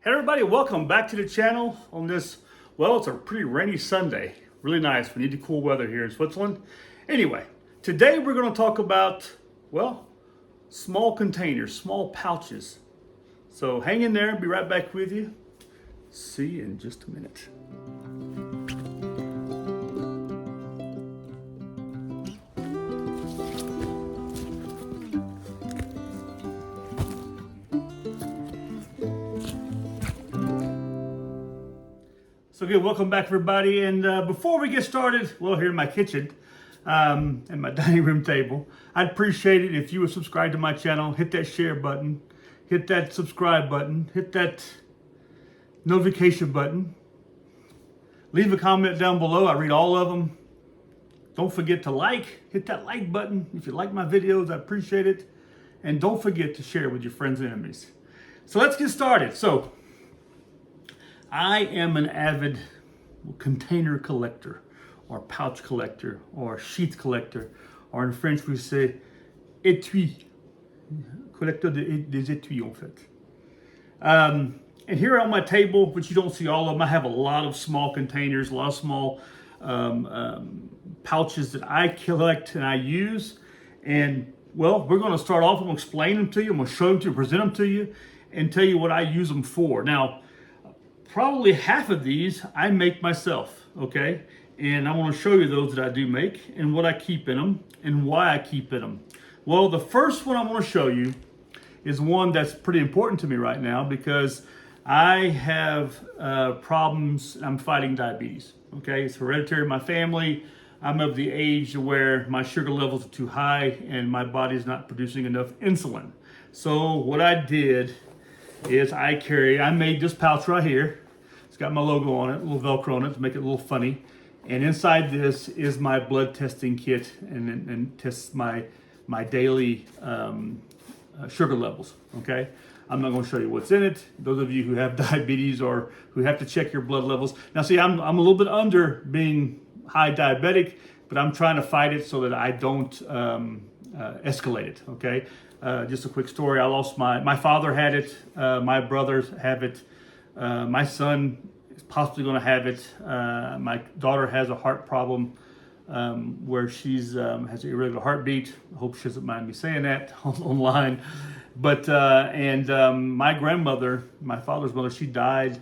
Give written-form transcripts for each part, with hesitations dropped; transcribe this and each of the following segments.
Hey everybody, welcome back to the channel on this, well, it's a pretty rainy Sunday. Really nice. We need the cool weather here in Switzerland. Anyway, today we're going to talk about, well, small containers, small pouches. So hang in there, be right back with you. See you in just a minute. So good, welcome back everybody. And before we get started, well, here in my kitchen and my dining room table, I'd appreciate it if you would subscribe to my channel, hit that share button, hit that subscribe button, hit that notification button. Leave a comment down below, I read all of them. Don't forget to hit that like button. If you like my videos, I appreciate it. And don't forget to share with your friends and enemies. So let's get started. So, I am an avid container collector, or pouch collector, or sheath collector, or in French we say étui, collecteur des étuis en fait. And here on my table, which you don't see all of them, I have a lot of small containers, a lot of small pouches that I collect and I use. And well, we're going to start off. I'm going to explain them to you. I'm going to show them to you, present them to you, and tell you what I use them for. Now, probably half of these I make myself, okay? And I want to show you those that I do make and what I keep in them and why I keep in them. Well, the first one I want to show you is one that's pretty important to me right now because I have problems. I'm fighting diabetes, okay? It's hereditary in my family. I'm of the age where my sugar levels are too high and my body's not producing enough insulin. So what I did is I made this pouch right here. It's got my logo on it, a little Velcro on it to make it a little funny. And inside this is my blood testing kit and tests my daily sugar levels, okay? I'm not going to show you what's in it. Those of you who have diabetes or who have to check your blood levels. Now see, I'm a little bit under being high diabetic, but I'm trying to fight it so that I don't escalate it, okay? Just a quick story. I lost my father had it. My brothers have it. My son is possibly going to have it. My daughter has a heart problem where she's has an irregular heartbeat. I hope she doesn't mind me saying that online. But my grandmother, my father's mother, she died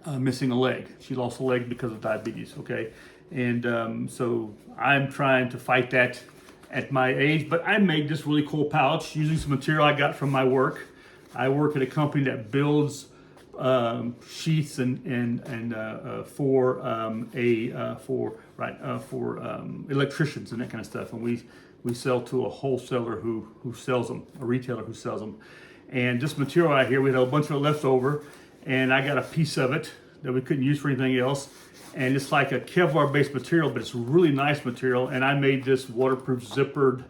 missing a leg. She lost a leg because of diabetes. Okay, and so I'm trying to fight that at my age, but I made this really cool pouch using some material I got from my work. I work at a company that builds sheaths for electricians and that kind of stuff, and we sell to a wholesaler who sells them, a retailer who sells them. And this material right here, we had a bunch of it left over, and I got a piece of it that we couldn't use for anything else. And it's like a Kevlar-based material, but it's really nice material. And I made this waterproof zippered,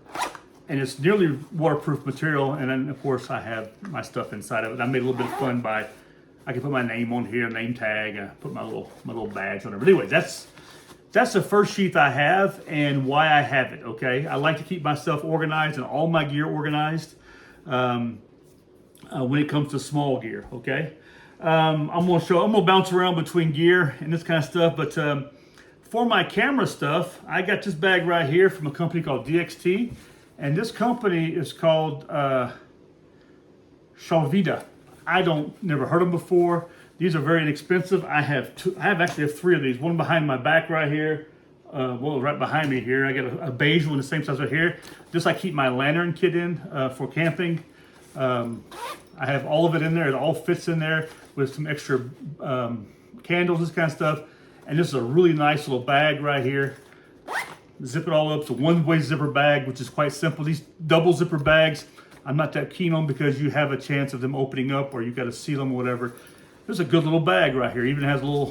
and it's nearly waterproof material. And then, of course, I have my stuff inside of it. I made a little bit of fun by, I can put my name on here, name tag, put my little badge on it. But anyway, that's the first sheath I have and why I have it, okay? I like to keep myself organized and all my gear organized when it comes to small gear, okay? I'm gonna bounce around between gear and this kind of stuff, but for my camera stuff, I got this bag right here from a company called DXT, and this company is called Shalvida. Never heard of them before. These are very inexpensive. I actually have three of these. One behind my back right here. Right behind me here. I got a beige one the same size right here. This I keep my lantern kit in for camping. I have all of it in there. It all fits in there with some extra candles, this kind of stuff. And this is a really nice little bag right here. Zip it all up. It's a one-way zipper bag, which is quite simple. These double zipper bags, I'm not that keen on because you have a chance of them opening up or you got to seal them or whatever. There's a good little bag right here. Even has a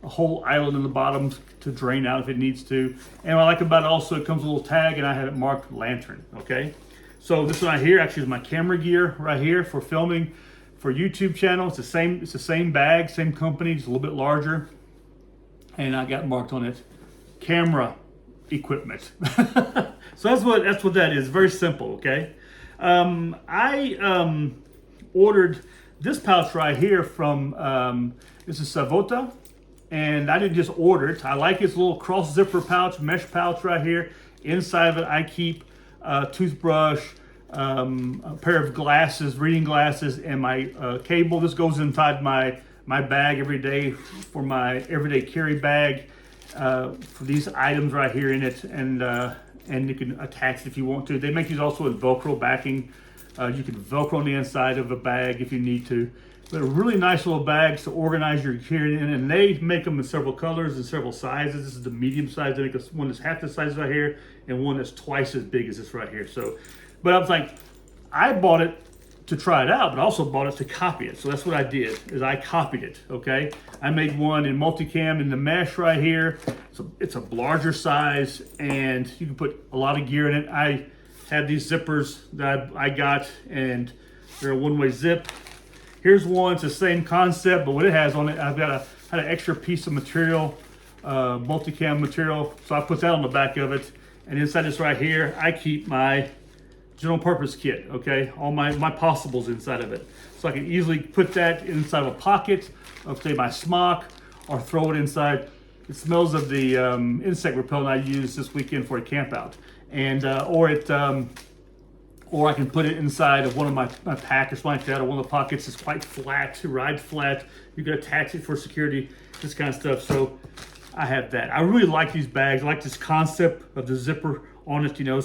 whole island in the bottom to drain out if it needs to. And what I like about it also, it comes with a little tag and I have it marked lantern, okay? So this one right here actually is my camera gear right here for filming for YouTube channel. It's the same bag, same company, just a little bit larger. And I got marked on it, camera equipment. So that's what that is. Very simple, okay? I ordered this pouch right here from, this is Savota, and I didn't just order it. I like its little cross zipper pouch, mesh pouch right here. Inside of it, I keep a toothbrush, a pair of glasses, reading glasses, and my cable. This goes inside my bag every day for my everyday carry bag, for these items right here in it, and you can attach it if you want to. They make these also with Velcro backing. You can Velcro on the inside of a bag if you need to. But really nice little bags to organize your carry in, and they make them in several colors and several sizes. This is the medium size. They make one that's half the size right here and one that's twice as big as this right here. So, but I was like, I bought it to try it out, but I also bought it to copy it. So that's what I did, is I copied it, okay? I made one in multicam in the mesh right here. So it's a larger size, and you can put a lot of gear in it. I had these zippers that I got, and they're a one-way zip. Here's one, it's the same concept, but what it has on it, I've got had an extra piece of material, multicam material, so I put that on the back of it. And inside this right here, I keep my general purpose kit, okay? All my possibles inside of it. So I can easily put that inside of a pocket of, say, my smock, or throw it inside. It smells of the insect repellent I used this weekend for a camp out. And, or I can put it inside of one of my pack or something like that, or one of the pockets. It's quite flat, to ride flat. You can attach it for security, this kind of stuff. So I have that. I really like these bags. I like this concept of the zipper on it. You know,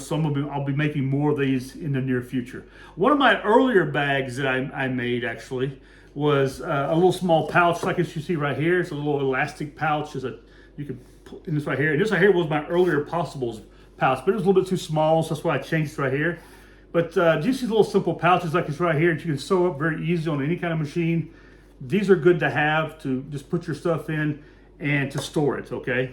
I'll be making more of these in the near future. One of my earlier bags that I made actually was a little small pouch, like as you see right here. It's a little elastic pouch. You can put in this right here. And this right here was my earlier Possibles pouch, but it was a little bit too small, so that's why I changed it right here. But just these little simple pouches like this right here that you can sew up very easy on any kind of machine. These are good to have to just put your stuff in and to store it, okay?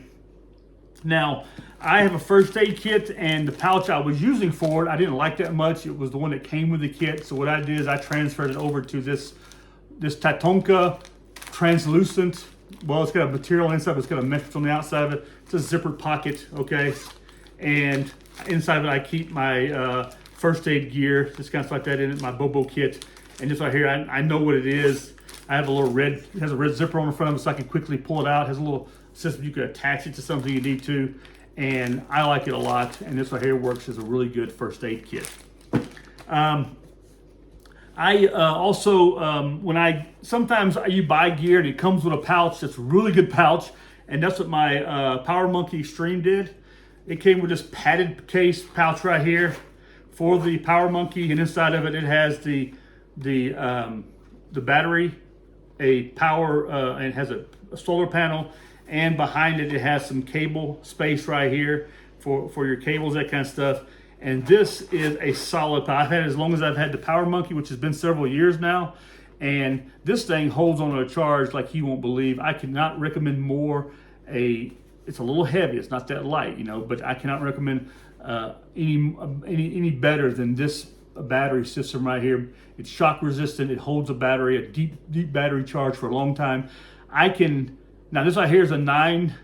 Now, I have a first aid kit, and the pouch I was using for it, I didn't like that much. It was the one that came with the kit. So what I did is I transferred it over to this Tatonka translucent. Well, it's got a material inside, but it's got a mesh on the outside of it. It's a zippered pocket, okay? And inside of it, I keep my first aid gear, just kind of like that in it, my Bobo kit. And just right here, I know what it is. I have a little red, it has a red zipper on the front of it, so I can quickly pull it out. It has a little system you can attach it to something you need to. And I like it a lot. And this right here works as a really good first aid kit. I also, sometimes you buy gear and it comes with a pouch that's a really good pouch. And that's what my Power Monkey Extreme did. It came with this padded case pouch right here for the Power Monkey, and inside of it, it has the battery, a power, and it has a solar panel, and behind it, it has some cable space right here for your cables, that kind of stuff. And this is a solid pouch. I've had it as long as I've had the Power Monkey, which has been several years now, and this thing holds on to a charge like you won't believe. I cannot recommend more. It's a little heavy, it's not that light, you know, but I cannot recommend any better than this battery system right here. It's shock resistant. It holds a battery, a deep battery charge for a long time. Now this right here is a 9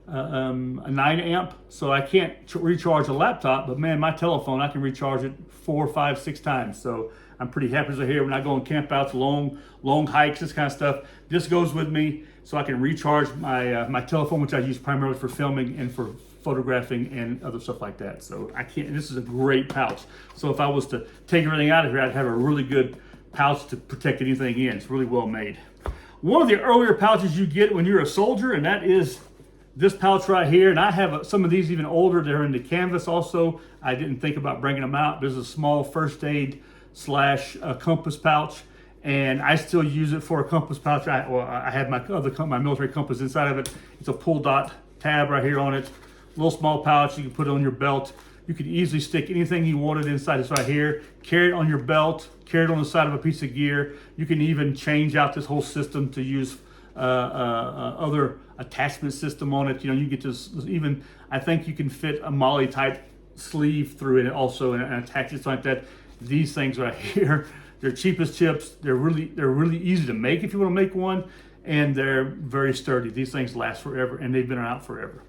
amp, so I can't recharge a laptop, but man, my telephone, I can recharge it 4, 5, 6 times. So I'm pretty happy to hear when I go on camp outs, long hikes, this kind of stuff. This goes with me so I can recharge my telephone, which I use primarily for filming and for photographing and other stuff like that. So this is a great pouch. So if I was to take everything out of here, I'd have a really good pouch to protect anything in. It's really well made. One of the earlier pouches you get when you're a soldier, and that is this pouch right here. And I have some of these even older. They're in the canvas also. I didn't think about bringing them out. There's a small first aid / compass pouch, and I still use it for a compass pouch. I have my military compass inside of it. It's a pull dot tab right here on it. Little small pouch you can put it on your belt. You can easily stick anything you wanted inside this right here. Carry it on your belt. Carry it on the side of a piece of gear. You can even change out this whole system to use other attachment system on it. You know, you get this even. I think you can fit a MOLLE type sleeve through it also and attach it like that. These things right here, they're cheap as chips. They're really easy to make if you want to make one, and they're very sturdy. These things last forever, and they've been out forever.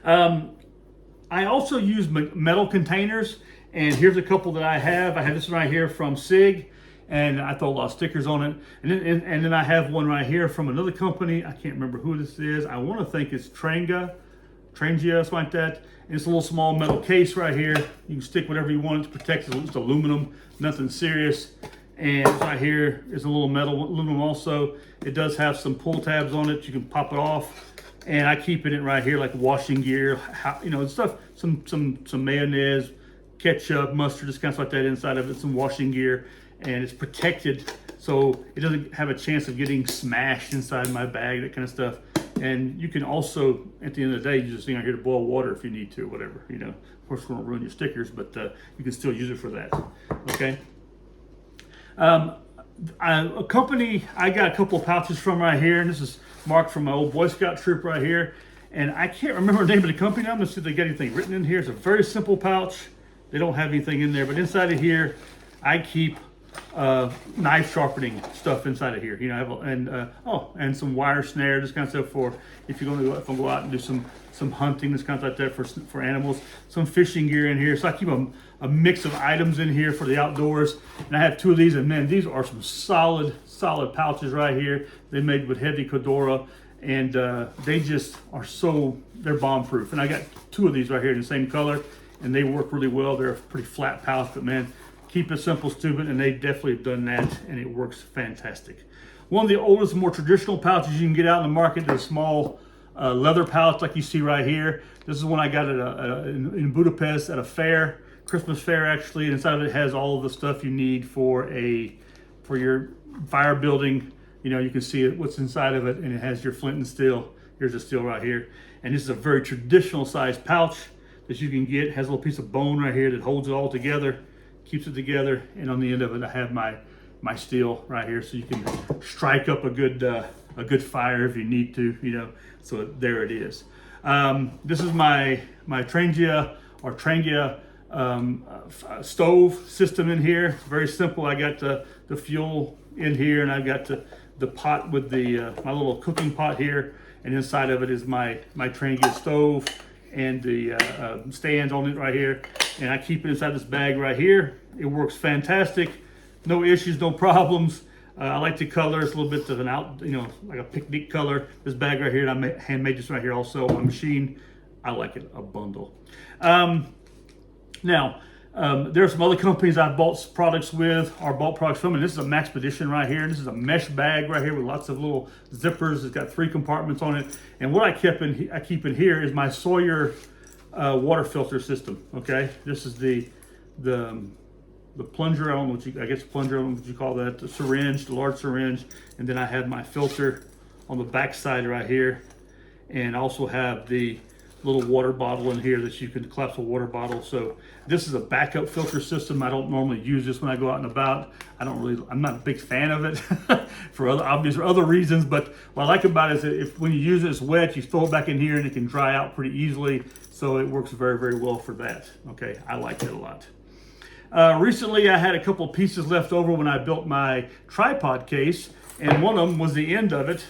I also use metal containers, And here's a couple that I have. I have this one right here from SIG, and I throw a lot of stickers on it. And then I have one right here from another company. I can't remember who this is. I want to think it's Trangia, something like that. And it's a little small metal case right here. You can stick whatever you want. It's protected. It's aluminum, nothing serious. And right here is a little metal aluminum also. It does have some pull tabs on it. You can pop it off. And I keep it in right here like washing gear, stuff, some mayonnaise, ketchup, mustard, just kind of like that inside of it, some washing gear, and it's protected so it doesn't have a chance of getting smashed inside my bag, that kind of stuff. And you can also, at the end of the day, you just here to boil water if you need to, whatever, Of course, it won't ruin your stickers, but you can still use it for that, okay? A company I got a couple of pouches from right here, and this is marked from my old Boy Scout troop right here. And I can't remember the name of the company. I'm gonna see if they got anything written in here. It's a very simple pouch. They don't have anything in there, but inside of here, I keep knife sharpening stuff inside of here. I have and some wire snare, this kind of stuff for if you're going to go out and do some hunting, this kind of like that for animals. Some fishing gear in here. So I keep a mix of items in here for the outdoors. And I have two of these, and man, these are some solid pouches right here. They're made with heavy Cordura, and they just are they're bomb proof. And I got two of these right here in the same color, and they work really well. They're a pretty flat pouch, but man, keep it simple, stupid, and they definitely have done that, and it works fantastic. One of the oldest, more traditional pouches you can get out in the market is a small leather pouch like you see right here. This is one I got in Budapest at a fair, Christmas fair actually. Inside of it has all of the stuff you need for your fire building. You can see what's inside of it, and it has your flint and steel. Here's the steel right here. And this is a very traditional sized pouch that you can get. It has a little piece of bone right here that holds it all together, keeps it together, and on the end of it I have my steel right here, so you can strike up a good fire if you need to, so there it is. This is my Trangia stove system in here. Very simple. I got the fuel in here, and I've got the pot with my little cooking pot here, and inside of it is my Trangia stove and the stands on it right here. And I keep it inside this bag right here. It works fantastic. No issues, no problems. I like the color. It's a little bit of an like a picnic color. This bag right here, and I handmade this right here also on my machine. I like it a bundle. Now, there are some other companies I've bought products with, or bought products from, and this is a Maxpedition right here. This is a mesh bag right here with lots of little zippers. It's got 3 compartments on it. And what I keep in here is my Sawyer water filter system. Okay, this is the plunger. I don't know what you call that. The syringe, the large syringe, and then I have my filter on the back side right here, and I also have the little water bottle in here that you can collapse a water bottle. So this is a backup filter system. I don't normally use this when I go out and about. I'm not a big fan of it for other reasons, but what I like about it is that when you use it, it's wet, you throw it back in here and it can dry out pretty easily. So it works very, very well for that. Okay, I like it a lot. Recently, I had a couple pieces left over when I built my tripod case, and one of them was the end of it,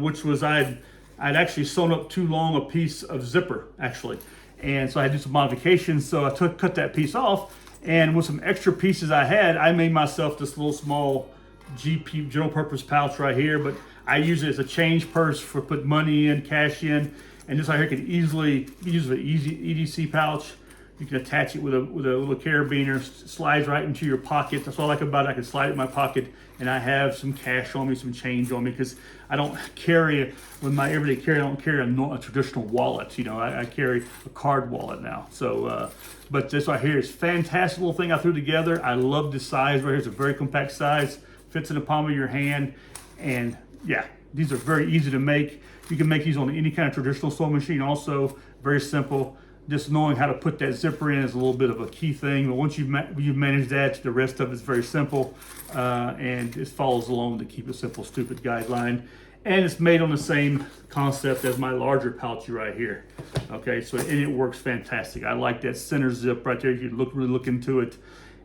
which was I'd actually sewn up too long a piece of zipper, actually. And so I had to do some modifications, so I cut that piece off, and with some extra pieces I had, I made myself this little small GP, general purpose pouch right here, but I use it as a change purse for put money in, cash in, and this right here can easily use an easy EDC pouch. You can attach it with a little carabiner, slides right into your pocket. That's all I like about it. I can slide it in my pocket, and I have some cash on me, some change on me, because I don't carry, with my everyday carry, I don't carry a traditional wallet. I carry a card wallet now. So, but this right here is a fantastic little thing I threw together. I love this size right here. It's a very compact size, fits in the palm of your hand, and yeah, these are very easy to make. You can make these on any kind of traditional sewing machine also. Very simple. Just knowing how to put that zipper in is a little bit of a key thing, but once you've managed that, the rest of it is very simple, and it follows along the Keep It Simple Stupid guideline. And it's made on the same concept as my larger pouch right here. Okay, so and it works fantastic. I like that center zip right there. You can really look into it,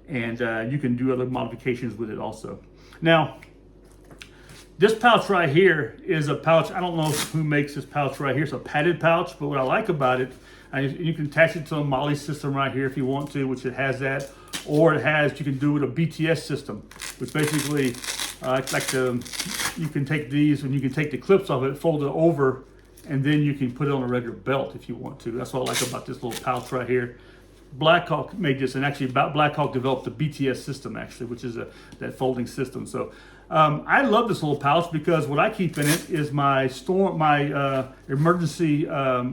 and you can do other modifications with it also. Now, this pouch right here is a pouch. I don't know who makes this pouch right here. It's a padded pouch, but what I like about it, You can attach it to a Molly system right here if you want to, which it has that, or it has, you can do it a BTS system, which basically you can take these and you can take the clips off it, fold it over, and then you can put it on a regular belt if you want to. That's what I like about this little pouch right here. Blackhawk made this, and actually Blackhawk developed the BTS system actually, which is that folding system. So I love this little pouch because what I keep in it is my emergency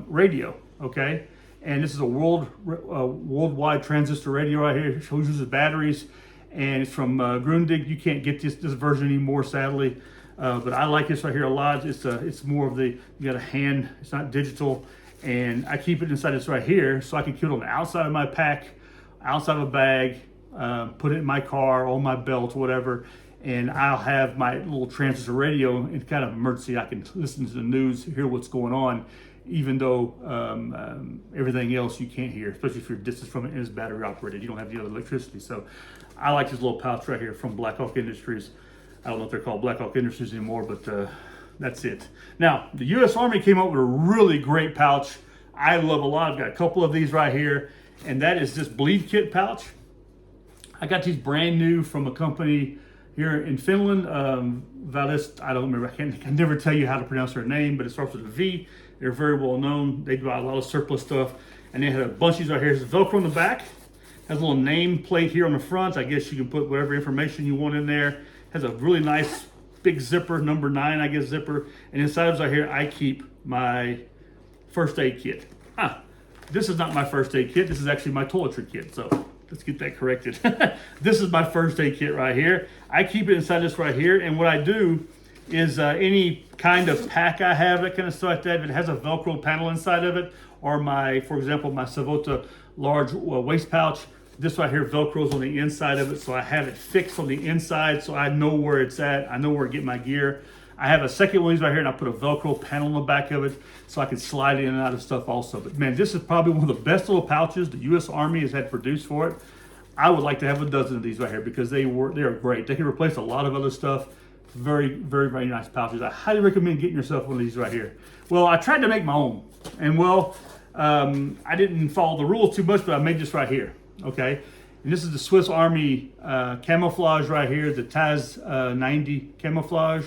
radio. Okay, and this is a worldwide transistor radio right here. It uses batteries, and it's from Grundig. You can't get this version anymore, sadly. But I like this right here a lot. It's more of the, you got a hand, it's not digital, and I keep it inside this right here so I can keep it on the outside of my pack, outside of a bag, put it in my car, on my belt, whatever, and I'll have my little transistor radio in kind of emergency. I can listen to the news, hear what's going on, even though everything else you can't hear, especially if you're distant from it and it's battery operated. You don't have the other electricity. So I like this little pouch right here from Blackhawk Industries. I don't know if they're called Blackhawk Industries anymore, but that's it. Now, the U.S. Army came up with a really great pouch I love a lot. I've got a couple of these right here, and that is this bleed kit pouch. I got these brand new from a company here in Finland. Valis, I don't remember, I can never tell you how to pronounce their name, but it starts with a V. They're very well known. They do a lot of surplus stuff. And they had a bunch of these right here. There's Velcro on the back. Has a little name plate here on the front. I guess you can put whatever information you want in there. Has a really nice big zipper, number 9, I guess, zipper. And inside of right here, I keep my first aid kit. This is not my first aid kit. This is actually my toiletry kit. So let's get that corrected. This is my first aid kit right here. I keep it inside this right here. And what I do is any kind of pack I have, that kind of stuff like that, if it has a Velcro panel inside of it, or my, for example, my Savota large waist pouch, this right here Velcro's on the inside of it, so I have it fixed on the inside so I know where it's at. I know where to get my gear. I have a second one of these right here, and I put a Velcro panel on the back of it so I can slide in and out of stuff also. But man, this is probably one of the best little pouches the U.S. Army has had produced for it. I would like to have a dozen of these right here because they are great. They can replace a lot of other stuff. Very, very, very nice pouches. I highly recommend getting yourself one of these right here. Well, I tried to make my own, and well, I didn't follow the rules too much, but I made this right here. Okay, and this is the Swiss Army camouflage right here, the Taz 90 camouflage,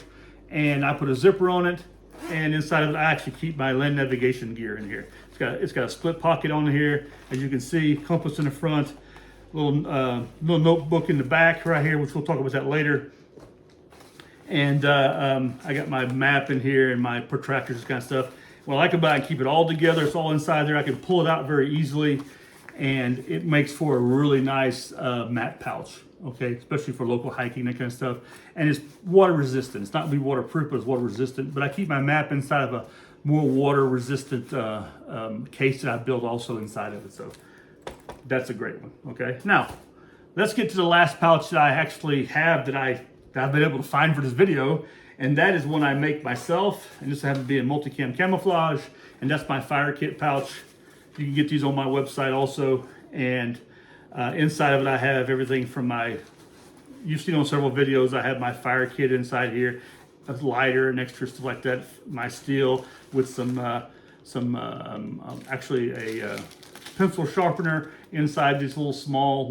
and I put a zipper on it, and inside of it I actually keep my land navigation gear in here. It's got a split pocket on here, as you can see, compass in the front, little notebook in the back right here, which we'll talk about that later. And I got my map in here and my protractors, kind of stuff. What I like about it, I keep it all together. It's all inside there. I can pull it out very easily, and it makes for a really nice map pouch. Okay, especially for local hiking, that kind of stuff. And it's water resistant. It's not gonna be waterproof, but it's water resistant. But I keep my map inside of a more water resistant case that I built also inside of it. So that's a great one. Okay, now let's get to the last pouch that I actually have that I've been able to find for this video, and that is one I make myself, and this happens to be a multicam camouflage, and that's my fire kit pouch. You can get these on my website also, and inside of it I have everything from you've seen on several videos, I have my fire kit inside here, a lighter and extra stuff like that, my steel with actually a pencil sharpener inside these little small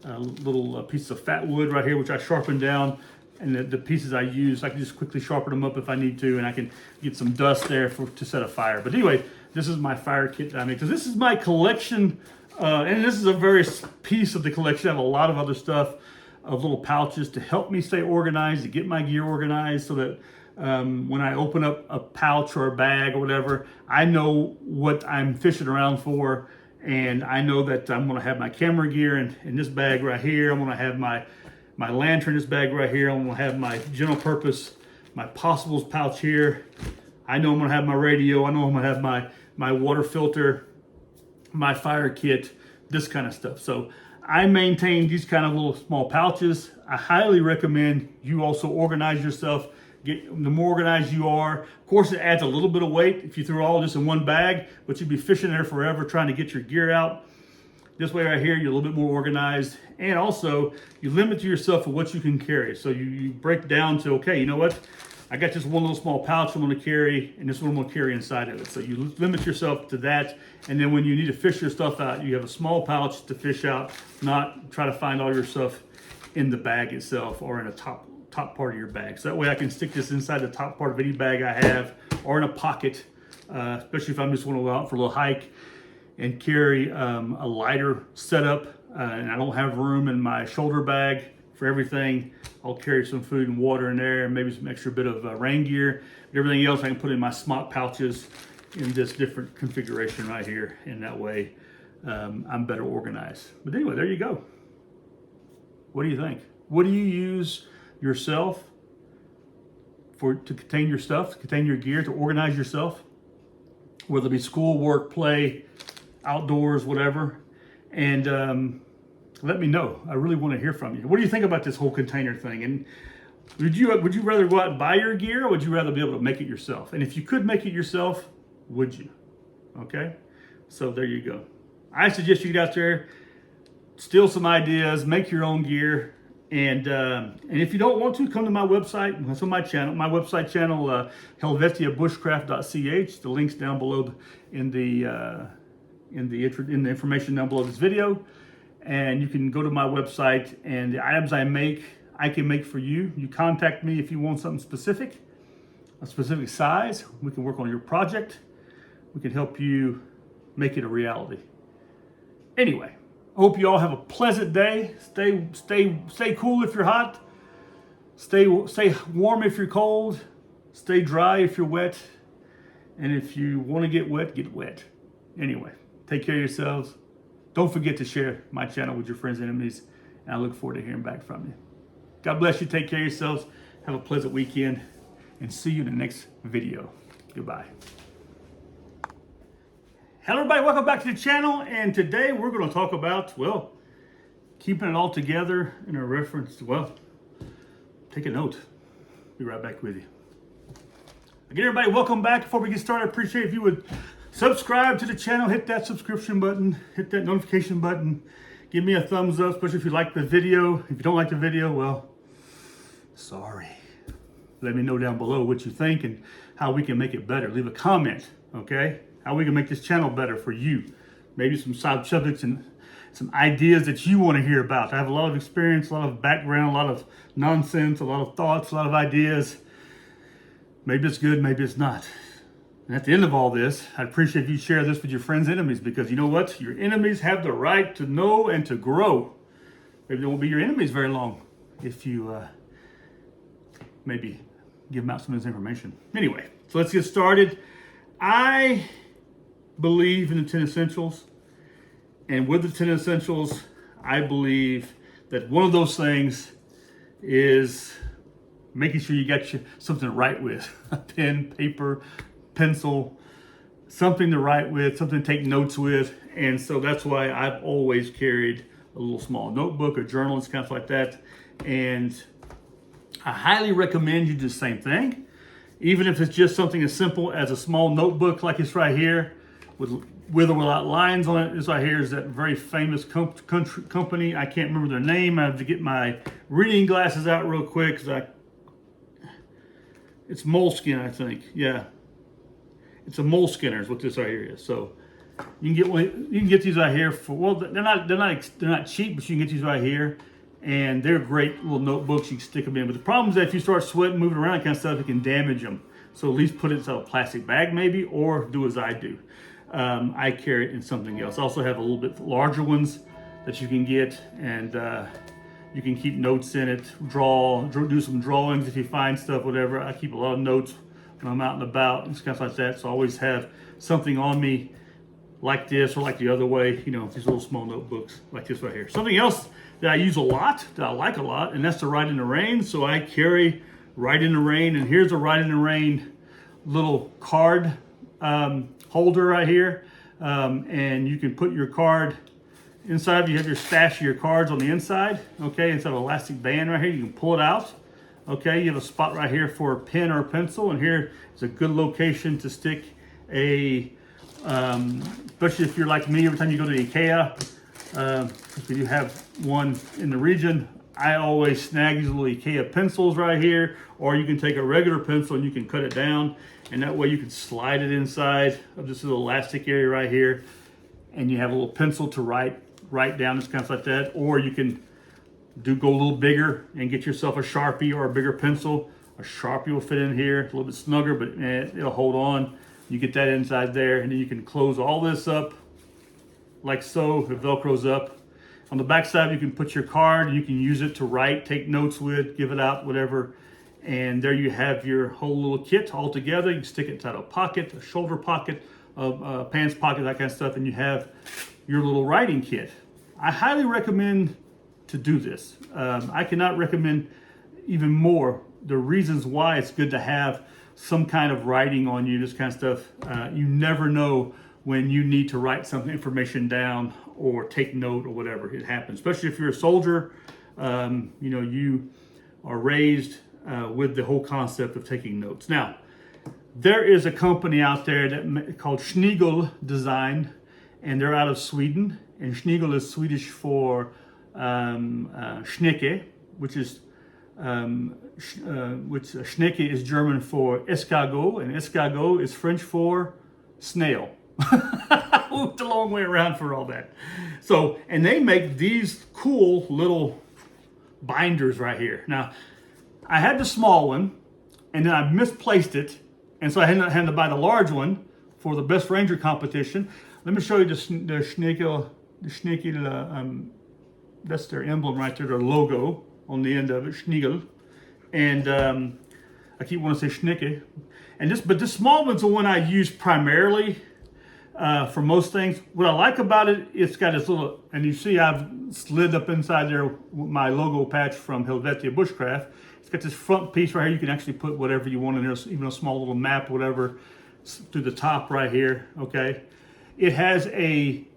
little pieces of fat wood right here, which I sharpen down, and the pieces I use, I can just quickly sharpen them up if I need to, and I can get some dust there to set a fire. But anyway, this is my fire kit that I make. So this is my collection, and this is a very piece of the collection. I have a lot of other stuff of little pouches to help me stay organized, to get my gear organized, so that when I open up a pouch or a bag or whatever, I know what I'm fishing around for. And I know that I'm going to have my camera gear in this bag right here. I'm going to have my lantern in this bag right here. I'm going to have my general purpose, my possibles pouch here. I know I'm going to have my radio. I know I'm going to have my water filter, my fire kit, this kind of stuff. So I maintain these kind of little small pouches. I highly recommend you also organize yourself. The more organized you are, of course, it adds a little bit of weight if you threw all this in one bag, but you'd be fishing there forever trying to get your gear out. This way right here, you're a little bit more organized, and also you limit yourself of what you can carry. So you break down to, okay, you know what? I got just one little small pouch I'm going to carry, and this one I'm going to carry inside of it. So you limit yourself to that, and then when you need to fish your stuff out, you have a small pouch to fish out, not try to find all your stuff in the bag itself or in a top part of your bag. So that way I can stick this inside the top part of any bag I have, or in a pocket, especially if I'm just want to go out for a little hike and carry a lighter setup, and I don't have room in my shoulder bag for everything. I'll carry some food and water in there, and maybe some extra bit of rain gear. But everything else I can put in my smock pouches in this different configuration right here, and that way I'm better organized. But anyway, there you go. What do you think? What do you use yourself to contain your stuff, to contain your gear, to organize yourself? Whether it be school, work, play, outdoors, whatever. And let me know. I really want to hear from you. What do you think about this whole container thing? And would you rather go out and buy your gear, or would you rather be able to make it yourself? And if you could make it yourself, would you? Okay, so there you go. I suggest you get out there, steal some ideas, make your own gear, and if you don't want to, come to my website. That's on my channel, helvetiabushcraft.ch. The link's down below in the information down below this video. And you can go to my website, and the items I can make for you. You contact me if you want something specific, a specific size. We can work on your project. We can help you make it a reality. Anyway, I hope you all have a pleasant day. Stay cool if you're hot. Stay warm if you're cold. Stay dry if you're wet. And if you want to get wet, get wet. Anyway, take care of yourselves. Don't forget to share my channel with your friends and enemies, and I look forward to hearing back from you. God bless you. Take care of yourselves. Have a pleasant weekend, and see you in the next video. Goodbye. Hello, everybody. Welcome back to the channel, and today we're going to talk about, well, keeping it all together in a reference to, well, take a note. Be right back with you. Again, everybody, welcome back. Before we get started, I appreciate if you would subscribe to the channel, hit that subscription button, hit that notification button, give me a thumbs up, especially if you like the video. If you don't like the video, well, sorry. Let me know down below what you think and how we can make it better. Leave a comment, okay? How we can make this channel better for you. Maybe some side subjects and some ideas that you want to hear about. I have a lot of experience, a lot of background, a lot of nonsense, a lot of thoughts, a lot of ideas. Maybe it's good, maybe it's not. And at the end of all this, I'd appreciate if you share this with your friends and enemies, because you know what? Your enemies have the right to know and to grow. Maybe they won't be your enemies very long if you maybe give them out some of this information. Anyway, so let's get started. I believe in the 10 essentials. And with the 10 essentials, I believe that one of those things is making sure you got something to write with. A pen, paper, pencil, something to write with, something to take notes with. And so that's why I've always carried a little small notebook, a journal, and stuff like that. And I highly recommend you do the same thing. Even if it's just something as simple as a small notebook like this right here, with or without lines on it. This right here is that very famous company. I can't remember their name. I have to get my reading glasses out real quick, because it's Moleskine, I think. Yeah. It's a Moleskine is what this right here is. So you can get these right here for, well, they're not cheap, but you can get these right here, and they're great little notebooks. You can stick them in. But the problem is that if you start sweating, moving around, that kind of stuff, it can damage them. So at least put it inside a plastic bag maybe, or do as I do. I carry it in something else. I also have a little bit larger ones that you can get, and you can keep notes in it, do some drawings if you find stuff, whatever. I keep a lot of notes when I'm out and about and stuff like that. So I always have something on me like this, or like the other way, you know, these little small notebooks like this right here. Something else that I use a lot, that I like a lot, and that's to Write in the Rain. So I carry Write in the Rain, and here's a Write in the Rain little card holder right here. And you can put your card inside. You have your stash of your cards on the inside, okay, inside of an elastic band right here. You can pull it out. Okay, you have a spot right here for a pen or a pencil, and here is a good location to stick a, especially if you're like me, every time you go to IKEA, if you have one in the region, I always snag these little IKEA pencils right here, or you can take a regular pencil and you can cut it down, and that way you can slide it inside of this little elastic area right here, and you have a little pencil to write down, this kind of like that. Or you can go a little bigger and get yourself a Sharpie or a bigger pencil. A Sharpie will fit in here, a little bit snugger, but it'll hold on. You get that inside there, and then you can close all this up like so. It Velcros up. On the back side, you can put your card. You can use it to write, take notes with, give it out, whatever. And there you have your whole little kit all together. You can stick it inside a pocket, a shoulder pocket, a pants pocket, that kind of stuff, and you have your little writing kit. I highly recommend to do this. I cannot recommend even more the reasons why it's good to have some kind of writing on you, this kind of stuff. You never know when you need to write some information down or take note or whatever. It happens, especially if you're a soldier. You are raised with the whole concept of taking notes. Now, there is a company out there called Schneegel Design, and they're out of Sweden. And Schneegel is Swedish for Schnecke, which Schnecke is German for escargot, and escargot is French for snail. Moved a long way around for all that. So, and they make these cool little binders right here. Now, I had the small one, and then I misplaced it, and so I had to buy the large one for the Best Ranger competition. Let me show you the Schnecke, that's their emblem right there, their logo on the end of it, Schneegel. And I keep wanting to say Schnecke. But this small one's the one I use primarily for most things. What I like about it, it's got this little, and you see I've slid up inside there my logo patch from Helvetia Bushcraft. It's got this front piece right here. You can actually put whatever you want in there, even a small little map, whatever, through the top right here, okay? It has a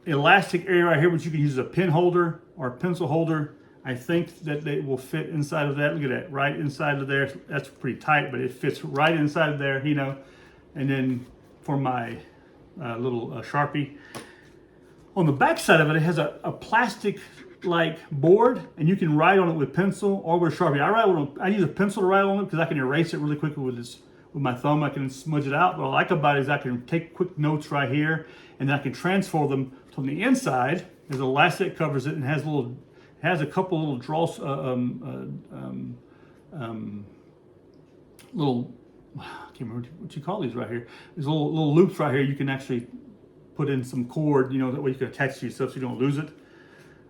elastic area right here, which you can use as a pen holder or a pencil holder. I think that they will fit inside of that. Look at that, right inside of there. That's pretty tight, but it fits right inside of there, And then for my little Sharpie. On the back side of it, it has a plastic-like board, and you can write on it with pencil or with Sharpie. I use a pencil to write on it because I can erase it really quickly with my thumb. I can smudge it out. What I like about it is I can take quick notes right here, and then I can transfer them to the inside. There's an elastic that covers it, and has a couple little draws, little, I can't remember what you call these right here. There's little loops right here. You can actually put in some cord, that way you can attach to yourself so you don't lose it.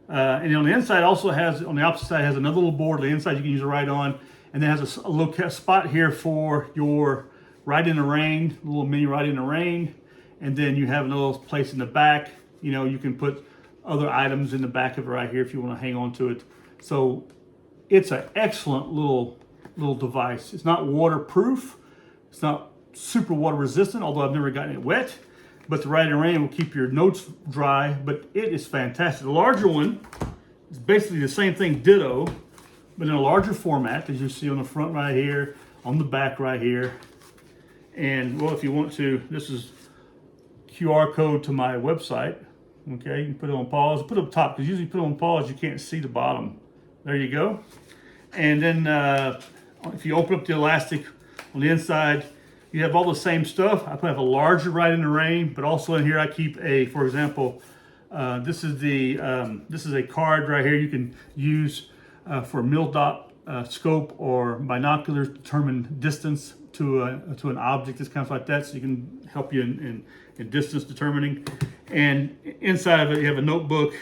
And on the inside also on the opposite side has another little board. On the inside you can use to write on, and then has a little spot here for your write in the rain, a little mini write in the rain. And then you have a little place in the back. You can put other items in the back of it right here if you want to hang on to it. So it's an excellent little device. It's not waterproof. It's not super water resistant, although I've never gotten it wet. But the Write in the Rain will keep your notes dry, but it is fantastic. The larger one is basically the same thing, ditto, but in a larger format, as you see on the front right here, on the back right here. And, well, if you want to, this is QR code to my website. Okay, you can put it on pause. Put it up top, because usually you put it on pause, you can't see the bottom. There you go. And then if you open up the elastic on the inside, you have all the same stuff. I have a larger Write in the Rain, but also in here I keep for example, this is a card right here you can use for mil-dot scope or binoculars to determine distance to an object, this kind of like that, so you can help you in distance determining. And inside of it you have a notebook,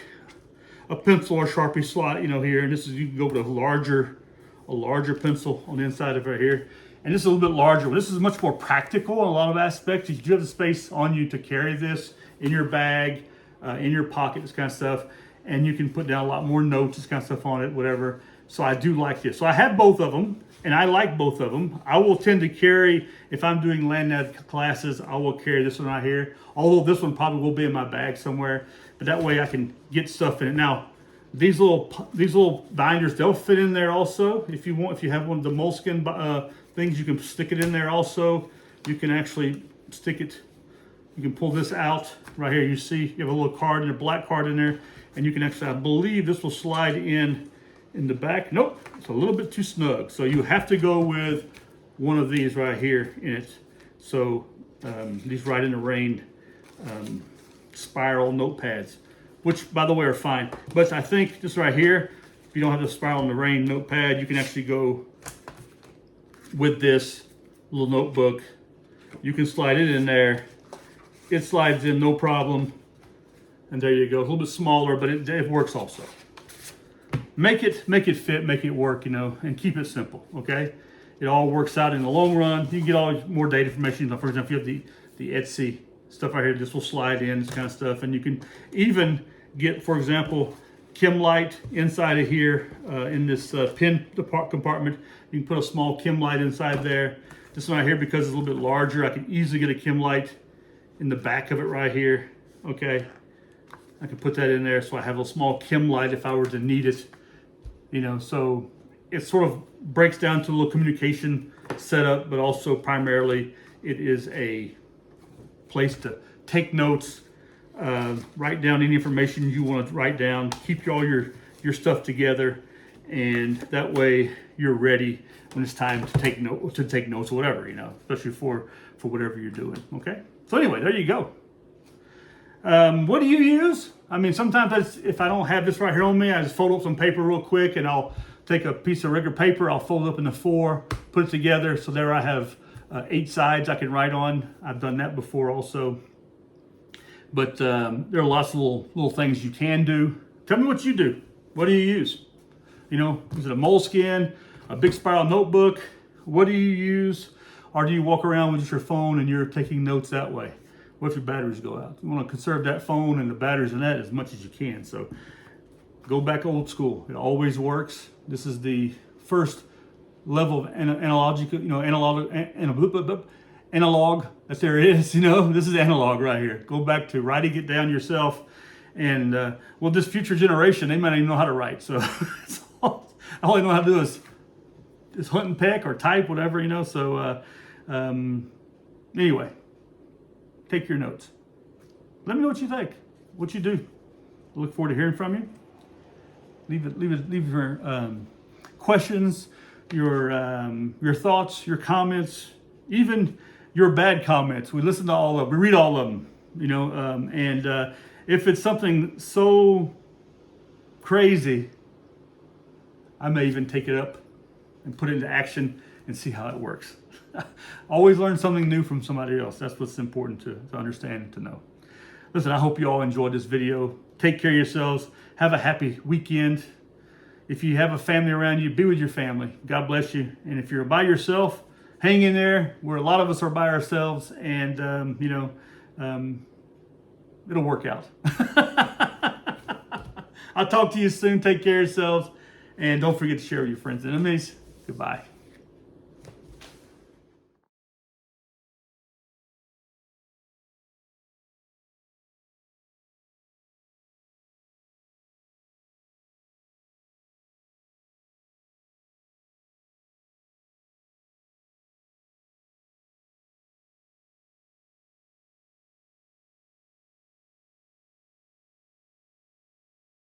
a pencil or Sharpie slot, here, and this is, you can go with a larger pencil on the inside of it right here. And this is a little bit larger. This is much more practical in a lot of aspects. You do have the space on you to carry this in your bag, in your pocket, this kind of stuff. And you can put down a lot more notes, this kind of stuff on it, whatever. So I do like this. So I have both of them, and I like both of them. I will tend to carry, if I'm doing LandNav classes, I will carry this one right here. Although this one probably will be in my bag somewhere. But that way I can get stuff in it. Now, these little binders, they'll fit in there also. If you have one of the moleskin things, you can stick it in there also. You can actually stick it, you can pull this out right here. You see you have a little card and a black card in there, and you can actually, I believe this will slide in in the back. Nope, it's a little bit too snug. So you have to go with one of these right here in it. So these Ride in the Rain spiral notepads, which by the way are fine. But I think this right here, if you don't have the spiral in the rain notepad, you can actually go with this little notebook. You can slide it in there. It slides in no problem. And there you go. It's a little bit smaller, but it works also. Make it fit, make it work, you know, and keep it simple, okay? It all works out in the long run. You can get all more data information. For example, if you have the Etsy stuff right here, this will slide in, this kind of stuff. And you can even get, for example, Kimlite inside of here in this pin compartment. You can put a small Kimlite inside there. This one right here, because it's a little bit larger, I can easily get a Kimlite in the back of it right here, okay? I can put that in there so I have a small Kimlite if I were to need it, you know, so it sort of breaks down to a little communication setup, but also primarily it is a place to take notes, write down any information you want to write down, keep all your stuff together, and that way you're ready when it's time to take notes or whatever, you know, especially for whatever you're doing, okay? So anyway, there you go. What do you use? I mean, sometimes if I don't have this right here on me, I just fold up some paper real quick and I'll take a piece of regular paper, I'll fold it up into 4, put it together. So there I have 8 sides I can write on. I've done that before also. But there are lots of little things you can do. Tell me what you do. What do you use? You know, is it a Moleskine, a big spiral notebook? What do you use? Or do you walk around with just your phone and you're taking notes that way? What if your batteries go out? You want to conserve that phone and the batteries in that as much as you can. So go back old school. It always works. This is the first level of analog that there is. You know, this is analog right here. Go back to writing it down yourself. And well, this future generation, they might not even know how to write. So all they know how to do is hunt and peck or type, whatever, you know. So anyway. Take your notes. Let me know what you think, what you do. I look forward to hearing from you. Leave your questions, your thoughts, your comments, even your bad comments. We listen to all of them. We read all of them, you know. And if it's something so crazy, I may even take it up and put it into action and see how it works. Always learn something new from somebody else. That's what's important to understand and to know. Listen, I hope you all enjoyed this video. Take care of yourselves. Have a happy weekend. If you have a family around you, be with your family. God bless you. And if you're by yourself, hang in there. Where a lot of us are by ourselves, and it'll work out. I'll talk to you soon. Take care of yourselves. And don't forget to share with your friends and enemies. Goodbye.